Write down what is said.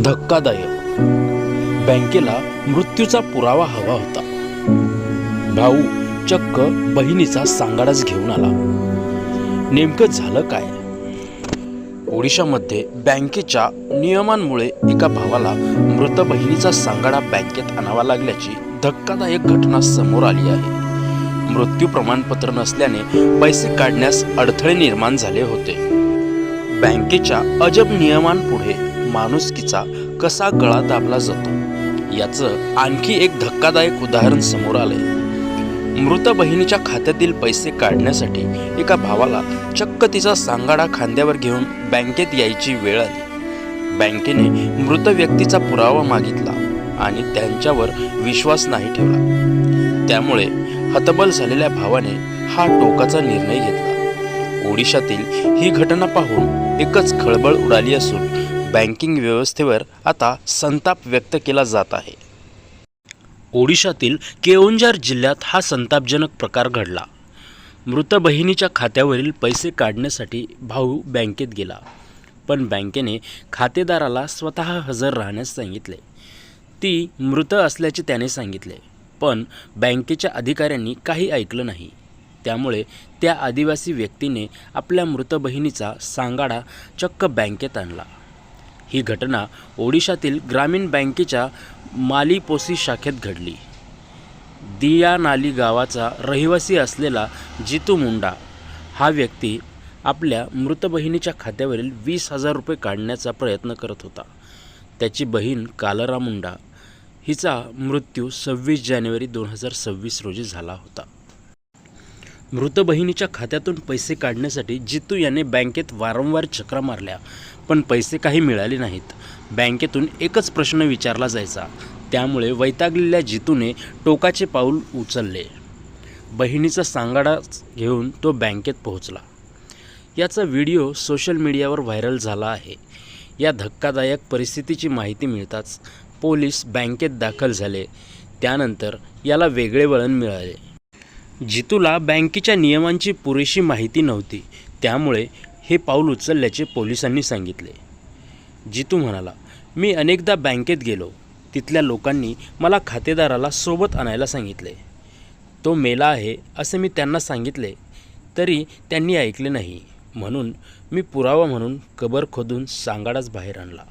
धक्कादायक. बँकेला मृत्यूचा पुरावा हवा होता. भाऊ चक्क बहिणीचा सांगाडाच घेऊन आला. नेमकं झालं काय? ओडिशामध्ये बँकेच्या नियमांमुळे एका भावाला मृत बहिणीचा सांगाडा बँकेत आणावा लागल्याची धक्कादायक घटना समोर आली आहे. मृत्यू प्रमाणपत्र नसल्याने पैसे काढण्यास अडथळे निर्माण झाले होते. बँकेच्या अजब नियमांपुढे माणुसकीचा कसा गळा दाबला जातो याचं आणखी एक धक्कादायक उदाहरण समोर आलंय. मृत बहिणीच्या खात्यातील पैसे काढण्यासाठी एका भावाला चक्क तिचा सांगाडा खांद्यावर घेऊन बँकेत यायची वेळ आली. बँकेने मृत व्यक्तीचा पुरावा मागितला आणि त्यांच्यावर विश्वास नाही ठेवला. त्यामुळे हतबल झालेल्या भावाने हा टोकाचा निर्णय घेतला. ओडिशातील ही घटना पाहून एकच खळबळ उडाली असून बँकिंग व्यवस्थेवर आता संताप व्यक्त केला जात आहे. ओडिशातील केओंझार जिल्ह्यात हा संतापजनक प्रकार घडला. मृत बहिणीच्या खात्यावरील पैसे काढण्यासाठी भाऊ बँकेत गेला, पण बँकेने खातेदाराला स्वतः हजर राहण्यास सांगितले. ती मृत असल्याचे त्याने सांगितले, पण बँकेच्या अधिकाऱ्यांनी काही ऐकलं नाही. त्यामुळे त्या आदिवासी व्यक्तीने आपल्या मृत बहिणीचा सांगाडा चक्क बँकेत आणला. ही घटना ओडिशातील ग्रामीण बँकेच्या मालीपोसी शाखेत घडली. दियानाली गावाचा रहिवासी असलेला जितू मुंडा हा व्यक्ती आपल्या मृत बहिणीच्या खात्यावरील 20,000 रुपये काढण्याचा प्रयत्न करत होता. त्याची बहीण कालरा मुंडा हिचा मृत्यू 26 जानेवारी 2026 रोजी झाला होता. मृत बहिणीच्या खात्यातून पैसे काढण्यासाठी जितू याने बँकेत वारंवार चक्रा मारल्या, पण पैसे काही मिळाले नाहीत. बँकेतून एकच प्रश्न विचारला जायचा. त्यामुळे वैतागलेल्या जितूने टोकाचे पाऊल उचलले. बहिणीचा सांगाडा घेऊन तो बँकेत पोहोचला. याचा व्हिडिओ सोशल मीडियावर व्हायरल झाला आहे. या धक्कादायक परिस्थितीची माहिती मिळताच पोलीस बँकेत दाखल झाले. त्यानंतर याला वेगळे वळण मिळाले. जितूला बँकेच्या नियमांची पुरेशी माहिती नव्हती, त्यामुळे हे पाऊल उचलल्याचे पोलिसांनी सांगितले. जितू म्हणाला, मी अनेकदा बँकेत गेलो. तिथल्या लोकांनी मला खातेदाराला सोबत आणायला सांगितले. तो मेला आहे असे मी त्यांना सांगितले, तरी त्यांनी ऐकले नाही. म्हणून मी पुरावा म्हणून कबर खोदून सांगाडाच बाहेर आणला.